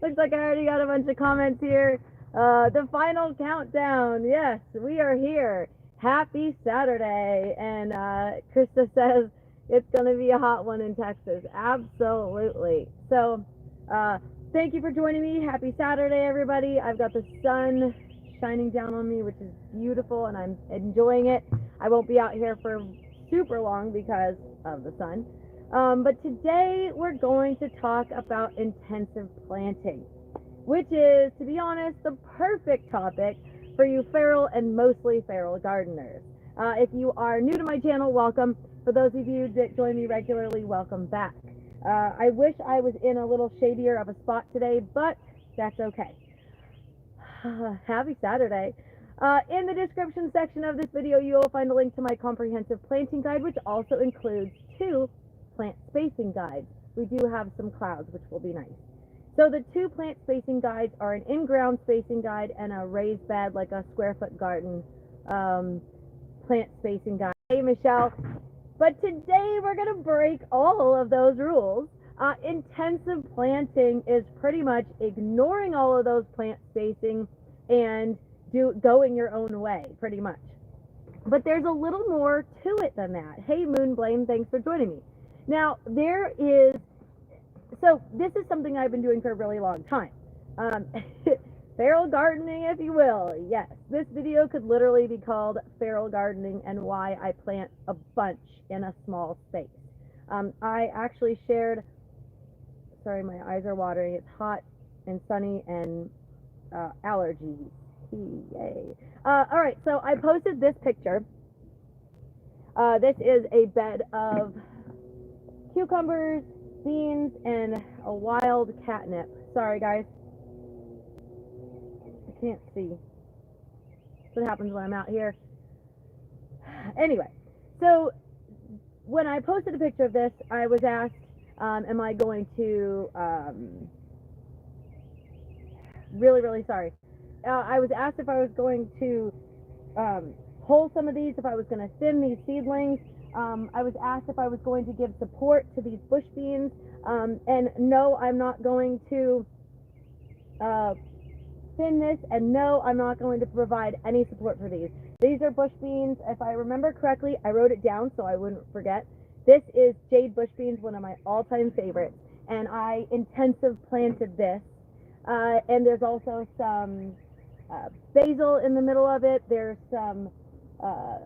Looks like I already got a bunch of comments here. The final countdown. Yes, we are here. Happy Saturday. And Krista says it's going to be a hot one in Texas. Absolutely. So thank you for joining me. Happy Saturday, everybody. I've got the sun shining down on me, which is beautiful, and I'm enjoying it. I won't be out here for super long because of the sun. But today we're going to talk about intensive planting, which is, to be honest, the perfect topic for you feral and mostly feral gardeners. If you are new to my channel, welcome. For those of you that join me regularly, welcome back. I wish I was in a little shadier of a spot today, but that's okay. Happy Saturday. In the description section of this video, you will find a link to my comprehensive planting guide, which also includes 2 plant spacing guides. We do have some clouds, which will be nice. So the 2 plant spacing guides are an in-ground spacing guide and a raised bed, like a square foot garden plant spacing guide. Hey, Michelle. But today we're going to break all of those rules. Intensive planting is pretty much ignoring all of those plant spacing and going your own way, pretty much. But there's a little more to it than that. Hey, Moonblame, thanks for joining me. Now, so this is something I've been doing for a really long time. Feral gardening, if you will. Yes, this video could literally be called Feral Gardening and Why I Plant a Bunch in a Small Space. I actually shared, sorry, my eyes are watering. It's hot and sunny and allergies. Yay. All right, so I posted this picture. This is a bed of cucumbers, beans, and a wild catnip. Sorry, guys. I can't see. That's what happens when I'm out here. Anyway, so when I posted a picture of this, I was asked, am I going to, really sorry. I was asked if I was going to pull some of these, if I was going to thin these seedlings. I was asked if I was going to give support to these bush beans, and no, I'm not going to thin this, and no, I'm not going to provide any support for these. These are bush beans. If I remember correctly, I wrote it down so I wouldn't forget. This is jade bush beans, one of my all-time favorites, and I intensive planted this. And there's also some basil in the middle of it. There's some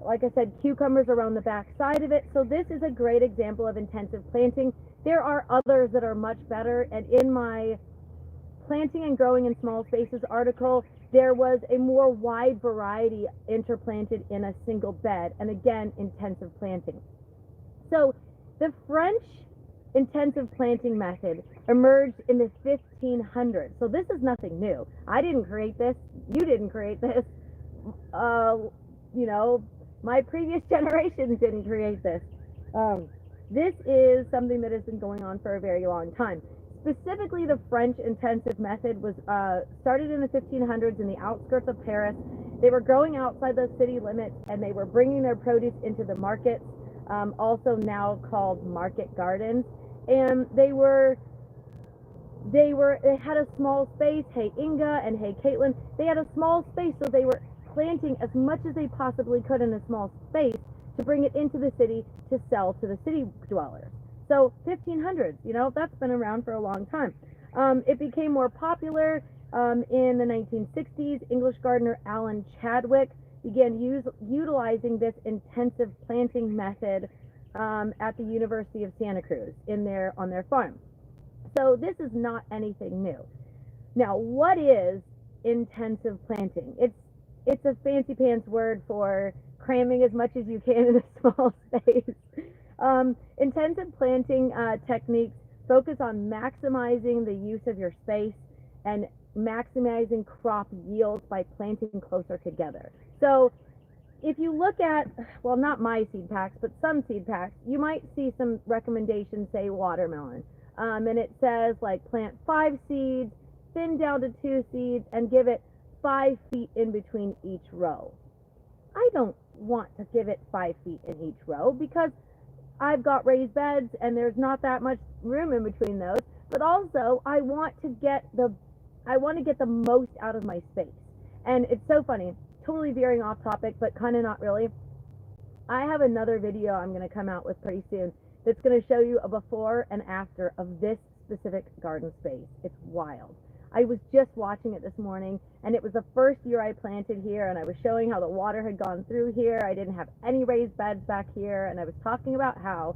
like I said, cucumbers around the back side of it. So this is a great example of intensive planting. There are others that are much better, and in my Planting and Growing in Small Spaces article, there was a more wide variety interplanted in a single bed, and again, intensive planting. So the French intensive planting method emerged in the 1500s. So this is nothing new. I didn't create this. You didn't create this. You know, my previous generations didn't create this. This is something that has been going on for a very long time. Specifically, the French intensive method was started in the 1500s in the outskirts of Paris. They were growing outside the city limits, and they were bringing their produce into the markets, also now called market gardens. And they had a small space. Hey, Inga, and hey, Caitlin. They had a small space, so they were planting as much as they possibly could in a small space to bring it into the city to sell to the city dwellers. So 1500s, you know, that's been around for a long time. It became more popular in the 1960s. English gardener Alan Chadwick began utilizing this intensive planting method at the University of Santa Cruz on their farm. So this is not anything new. Now, what is intensive planting? It's a fancy pants word for cramming as much as you can in a small space. Intensive planting techniques focus on maximizing the use of your space and maximizing crop yields by planting closer together. So if you look at, well, not my seed packs, but some seed packs, you might see some recommendations, say watermelon. And it says, like, plant 5 seeds, thin down to 2 seeds, and give it 5 feet in between each row. I don't want to give it 5 feet in each row because I've got raised beds and there's not that much room in between those. but also I want to get the most out of my space. And it's so funny, totally veering off topic, but kind of not really. I have another video I'm going to come out with pretty soon that's going to show you a before and after of this specific garden space. It's wild. I was just watching it this morning, and it was the first year I planted here, and I was showing how the water had gone through here. I didn't have any raised beds back here, and I was talking about how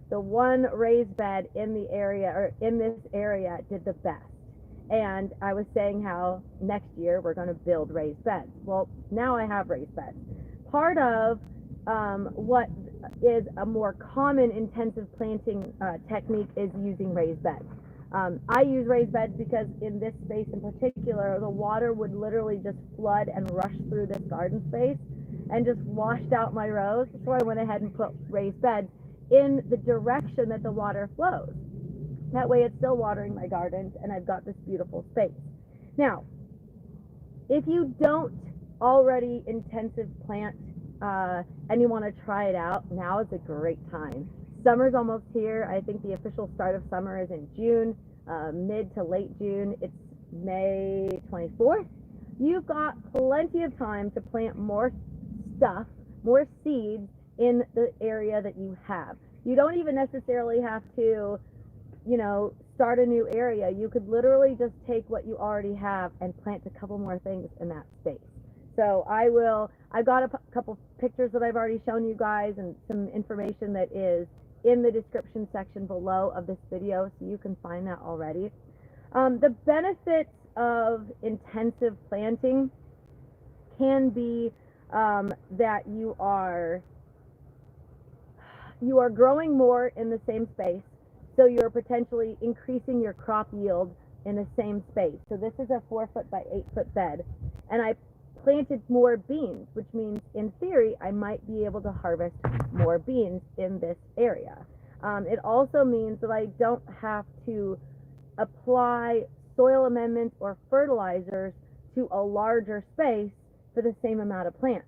the one raised bed in the area, or in this area, did the best. And I was saying how next year we're going to build raised beds. Well, now I have raised beds. Part of what is a more common intensive planting technique is using raised beds. I use raised beds because in this space in particular, the water would literally just flood and rush through this garden space and just washed out my rows. So I went ahead and put raised beds in the direction that the water flows. That way it's still watering my gardens and I've got this beautiful space. Now, if you don't already intensive plant and you want to try it out, now is a great time. Summer's almost here. I think the official start of summer is in June, mid to late June. It's May 24th. You've got plenty of time to plant more stuff, more seeds in the area that you have. You don't even necessarily have to, you know, start a new area. You could literally just take what you already have and plant a couple more things in that space. So I've got a couple pictures that I've already shown you guys and some information that is in the description section below of this video, so you can find that already. The benefits of intensive planting can be that you are growing more in the same space, so you're potentially increasing your crop yield in the same space. So this is a 4-foot by 8-foot bed, and I planted more beans, which means in theory I might be able to harvest more beans in this area. It also means that I don't have to apply soil amendments or fertilizers to a larger space for the same amount of plants.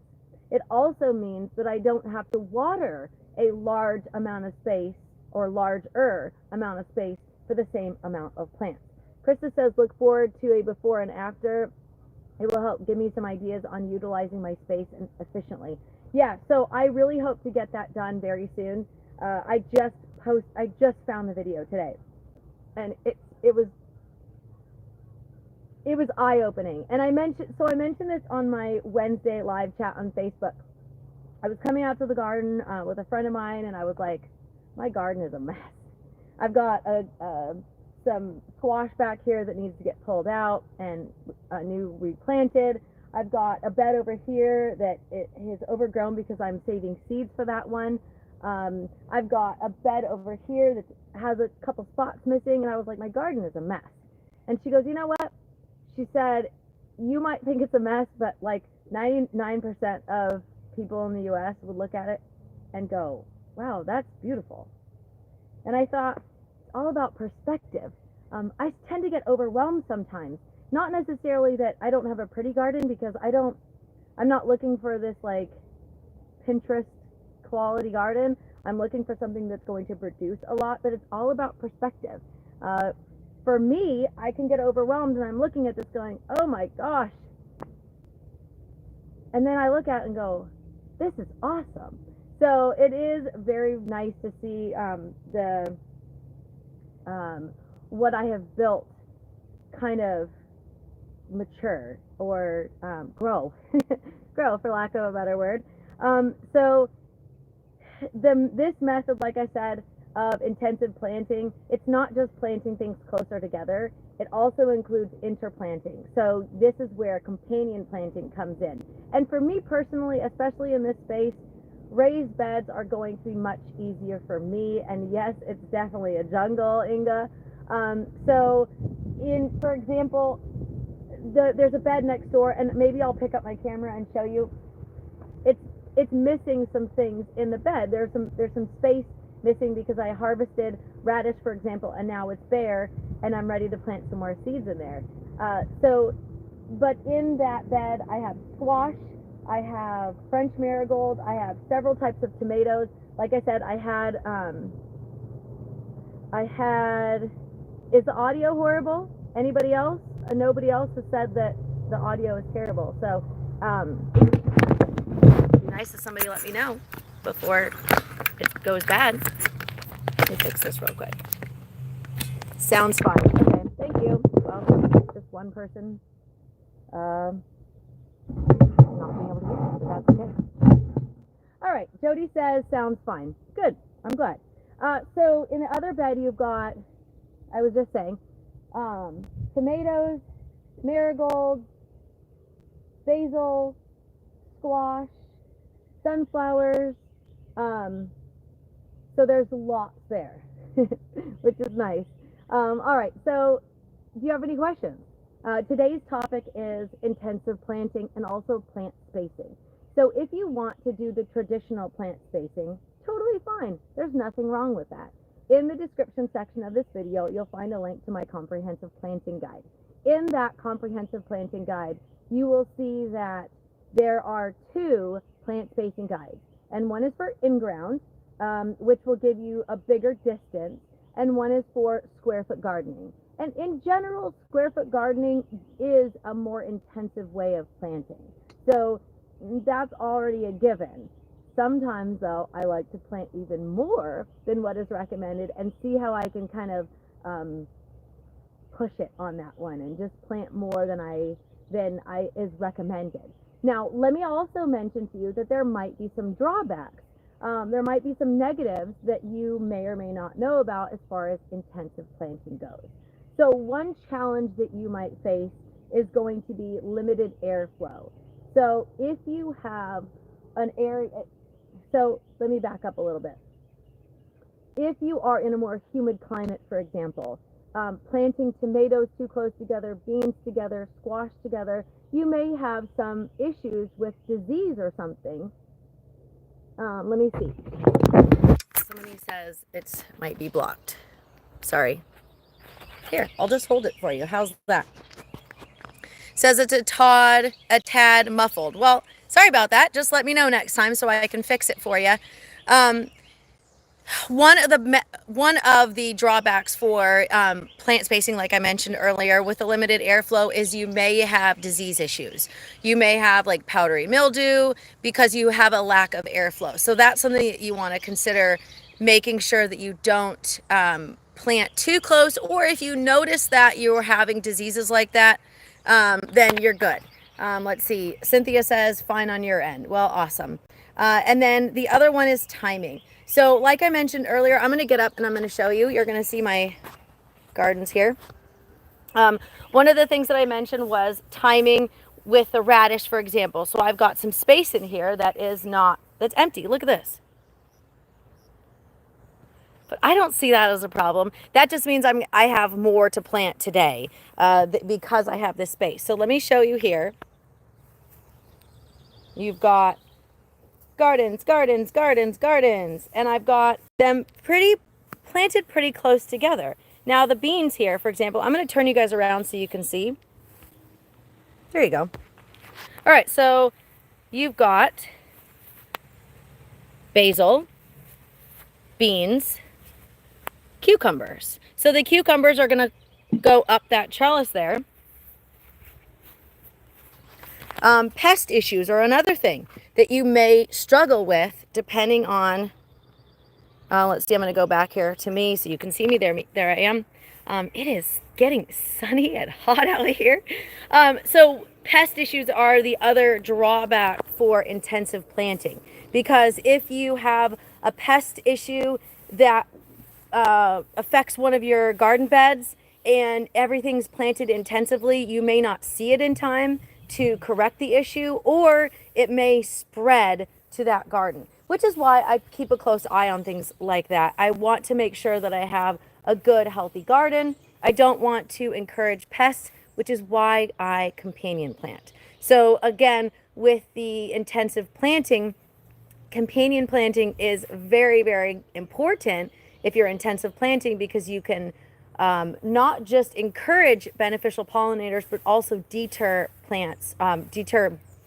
It also means that I don't have to water a large amount of space or larger amount of space for the same amount of plants. Krista says, look forward to a before and after. It will help give me some ideas on utilizing my space efficiently. Yeah, so I really hope to get that done very soon. I just found the video today, and it was eye-opening. And I mentioned this on my Wednesday live chat on Facebook. I was coming out to the garden with a friend of mine, and I was like, my garden is a mess. I've got some squash back here that needs to get pulled out and new replanted. I've got a bed over here that it is overgrown because I'm saving seeds for that one. I've got a bed over here that has a couple spots missing, and I was like, my garden is a mess. And she goes, you know what? She said, you might think it's a mess, but like 99% of people in the US would look at it and go, wow, that's beautiful. And I thought, it's all about perspective. I tend to get overwhelmed sometimes. Not necessarily that I don't have a pretty garden, because I'm not looking for this like Pinterest quality garden. I'm looking for something that's going to produce a lot, but it's all about perspective. For me, I can get overwhelmed and I'm looking at this going, oh my gosh. And then I look at it and go, this is awesome. So it is very nice to see what I have built kind of mature or grow, grow for lack of a better word. So this method, like I said, of intensive planting, it's not just planting things closer together, it also includes interplanting. So this is where companion planting comes in. And for me personally, especially in this space, raised beds are going to be much easier for me. And yes, it's definitely a jungle, Inga. So for example, there's a bed next door, and maybe I'll pick up my camera and show you. It's missing some things in the bed. There's some space missing because I harvested radish, for example, and now it's bare, and I'm ready to plant some more seeds in there. But in that bed, I have squash, I have French marigold, I have several types of tomatoes. Like I said, I had Is the audio horrible? Anybody else? Nobody else has said that the audio is terrible. So, it'd be nice if somebody let me know before it goes bad. Let me fix this real quick. Sounds fine. Okay, thank you. Well, just one person not being able to hear me, but that's okay. All right, Jody says sounds fine. Good, I'm glad. So in the other bed you've got, I was just saying, tomatoes, marigolds, basil, squash, sunflowers. So there's lots there, which is nice. All right, so do you have any questions? Today's topic is intensive planting and also plant spacing. So if you want to do the traditional plant spacing, totally fine. There's nothing wrong with that. In the description section of this video, you'll find a link to my comprehensive planting guide. In that comprehensive planting guide, you will see that there are 2 plant spacing guides, and one is for in-ground, which will give you a bigger distance, and one is for square foot gardening. And in general, square foot gardening is a more intensive way of planting. So that's already a given. Sometimes though, I like to plant even more than what is recommended and see how I can kind of push it on that one and just plant more than I is recommended. Now, let me also mention to you that there might be some drawbacks. There might be some negatives that you may or may not know about as far as intensive planting goes. So one challenge that you might face is going to be limited airflow. So if you have an area, so let me back up a little bit. If you are in a more humid climate, for example, planting tomatoes too close together, beans together, squash together, you may have some issues with disease or something. Let me see. Somebody says it might be blocked. Sorry. Here, I'll just hold it for you. How's that? Says it's a tad muffled. Well, sorry about that. Just let me know next time so I can fix it for you. One of the drawbacks for plant spacing, like I mentioned earlier, with the limited airflow is you may have disease issues. You may have like powdery mildew because you have a lack of airflow. So that's something that you want to consider, making sure that you don't plant too close, or if you notice that you're having diseases like that, then you're good. Let's see. Cynthia says fine on your end. Well, awesome. And then the other one is timing. So like I mentioned earlier, I'm going to get up and I'm going to show you. You're going to see my gardens here. One of the things that I mentioned was timing with the radish, for example. So I've got some space in here that's empty. Look at this. But I don't see that as a problem. That just means I have more to plant today because I have this space. So let me show you here. You've got gardens, and I've got them planted pretty close together. Now the beans here, for example, I'm going to turn you guys around so you can see. There you go. All right, so you've got basil, beans, cucumbers. So the cucumbers are going to go up that trellis there. Pest issues are another thing that you may struggle with depending on, let's see, I'm going to go back here to me so you can see me. There I am. It is getting sunny and hot out here. So pest issues are the other drawback for intensive planting, because if you have a pest issue that affects one of your garden beds and everything's planted intensively, you may not see it in time to correct the issue, or it may spread to that garden, which is why I keep a close eye on things like that. I want to make sure that I have a good, healthy garden. I don't want to encourage pests, which is why I companion plant. So again, with the intensive planting, companion planting is very, very important if you're intensive planting, because you can not just encourage beneficial pollinators, but also deter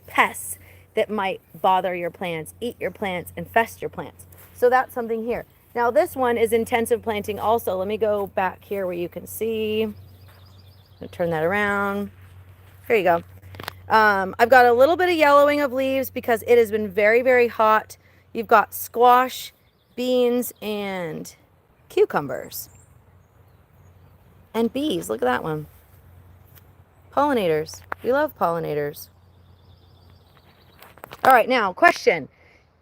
pests that might bother your plants, eat your plants, infest your plants. So that's something here. Now this one is intensive planting also. Let me go back here where you can see. I'll turn that around. There you go. I've got a little bit of yellowing of leaves because it has been very, very hot. You've got squash, beans, and cucumbers. And bees. Look at that one. Pollinators. We love pollinators. All right, now, question.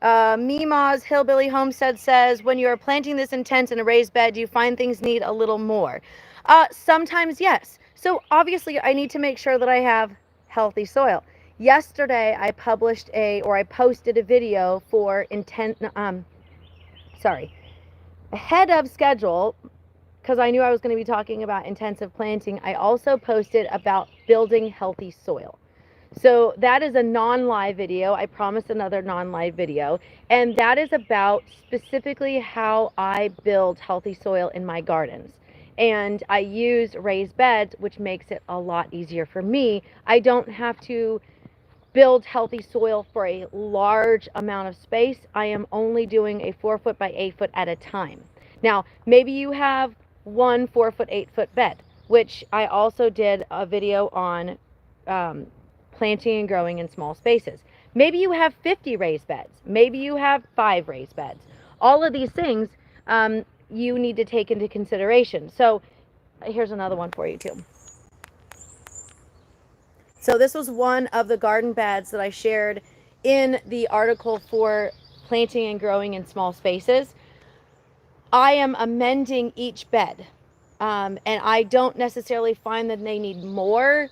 Mima's Hillbilly Homestead says, when you are planting this intense in a raised bed, do you find things need a little more? Sometimes, yes. So obviously, I need to make sure that I have healthy soil. Yesterday, I posted a video for ahead of schedule, because I knew I was going to be talking about intensive planting. I also posted about building healthy soil. So that is a non-live video. I promised another non-live video. And that is about specifically how I build healthy soil in my gardens. And I use raised beds, which makes it a lot easier for me. I don't have to build healthy soil for a large amount of space. I am only doing a 4 foot by 8 foot at a time. Now, maybe you have one 4 foot, 8 foot bed, which I also did a video on planting and growing in small spaces. Maybe you have 50 raised beds. Maybe you have 5 raised beds. All of these things you need to take into consideration. So here's another one for you too. So this was one of the garden beds that I shared in the article for planting and growing in small spaces. I am amending each bed, and I don't necessarily find that they need more,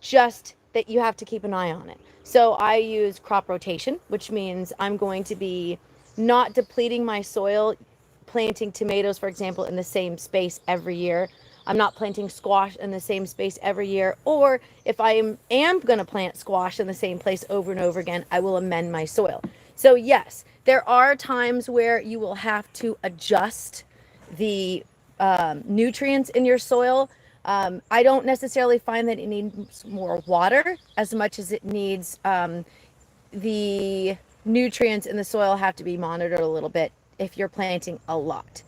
just that you have to keep an eye on it. So I use crop rotation, which means I'm going to be not depleting my soil, planting tomatoes, for example, in the same space every year. I'm not planting squash in the same space every year. Or if I am going to plant squash in the same place over and over again, I will amend my soil. So yes, there are times where you will have to adjust the nutrients in your soil. I don't necessarily find that it needs more water as much as it needs the nutrients in the soil have to be monitored a little bit if you're planting a lot.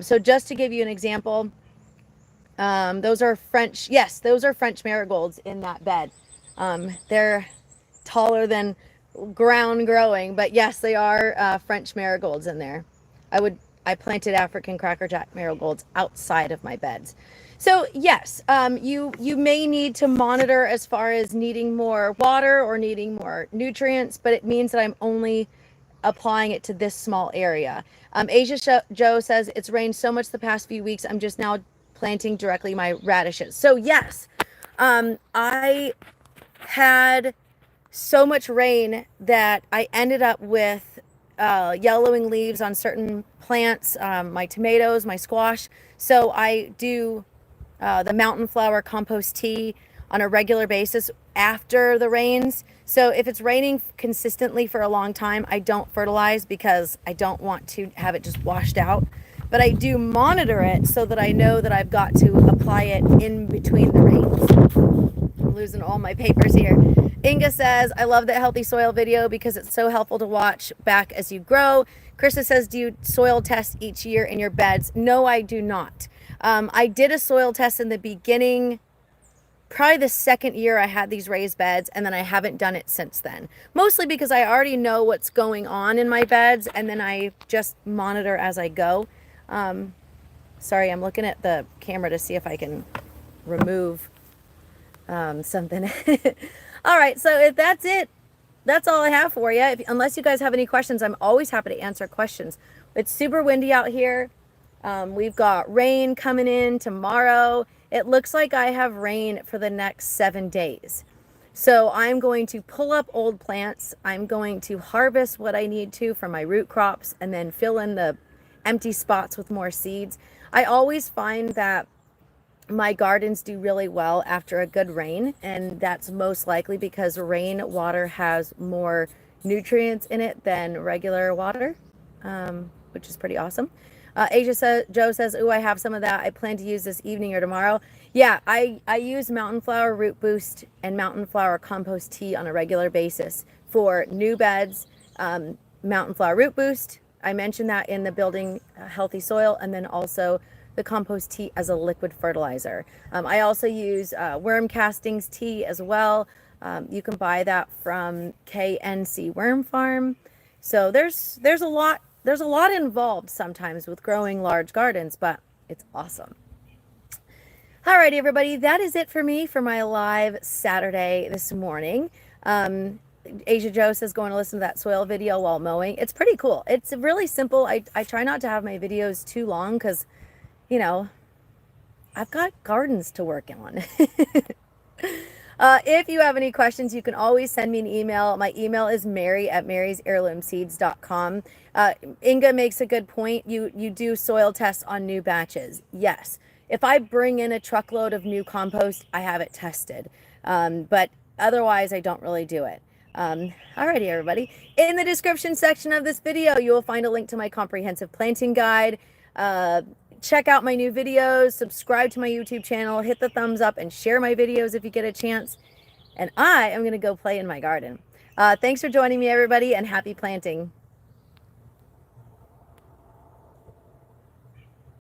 So just to give you an example, those are French marigolds in that bed. They're taller than ground growing, but yes, they are French marigolds in there. I planted African crackerjack marigolds outside of my beds. So yes, you may need to monitor as far as needing more water or needing more nutrients, but it means that I'm only applying it to this small area. Asia Joe says, it's rained so much the past few weeks, I'm just now planting directly my radishes. So yes, I had so much rain that I ended up with yellowing leaves on certain plants, my tomatoes, my squash. So I do the mountain flower compost tea on a regular basis after the rains. So if it's raining consistently for a long time, I don't fertilize because I don't want to have it just washed out. But I do monitor it so that I know that I've got to apply it in between the rains. I'm losing all my papers here. Inga says, I love the healthy soil video because it's so helpful to watch back as you grow. Krista says, do you soil test each year in your beds? No, I do not. I did a soil test in the beginning, probably the second year I had these raised beds, and then I haven't done it since then. Mostly because I already know what's going on in my beds, and then I just monitor as I go. Sorry, I'm looking at the camera to see if I can remove something. All right, so if that's it, that's all I have for you. Unless you guys have any questions, I'm always happy to answer questions. It's super windy out here. We've got rain coming in tomorrow. It looks like I have rain for the next 7 days. So I'm going to pull up old plants. I'm going to harvest what I need to from my root crops and then fill in the empty spots with more seeds. I always find that my gardens do really well after a good rain, and that's most likely because rain water has more nutrients in it than regular water, which is pretty awesome. Joe says, ooh, I have some of that. I plan to use this evening or tomorrow. Yeah, I use Mountain Flower Root Boost and Mountain Flower Compost Tea on a regular basis for new beds. Mountain Flower Root Boost, I mentioned that in the building healthy soil, and then also the compost tea as a liquid fertilizer. I also use worm castings tea as well. You can buy that from KNC Worm Farm. So there's a lot involved sometimes with growing large gardens, but it's awesome. Alrighty, everybody, that is it for me for my live Saturday this morning. Asia Joe says going to listen to that soil video while mowing. It's pretty cool. It's really simple. I try not to have my videos too long because, you know, I've got gardens to work on. If you have any questions, you can always send me an email. My email is mary@marysheirloomseeds.com. Inga makes a good point. You do soil tests on new batches. Yes. If I bring in a truckload of new compost, I have it tested. But otherwise, I don't really do it. Alrighty, everybody. In the description section of this video, you will find a link to my comprehensive planting guide. Check out my new videos, subscribe to my YouTube channel, hit the thumbs up, and share my videos if you get a chance. And I am going to go play in my garden. Thanks for joining me, everybody, and happy planting.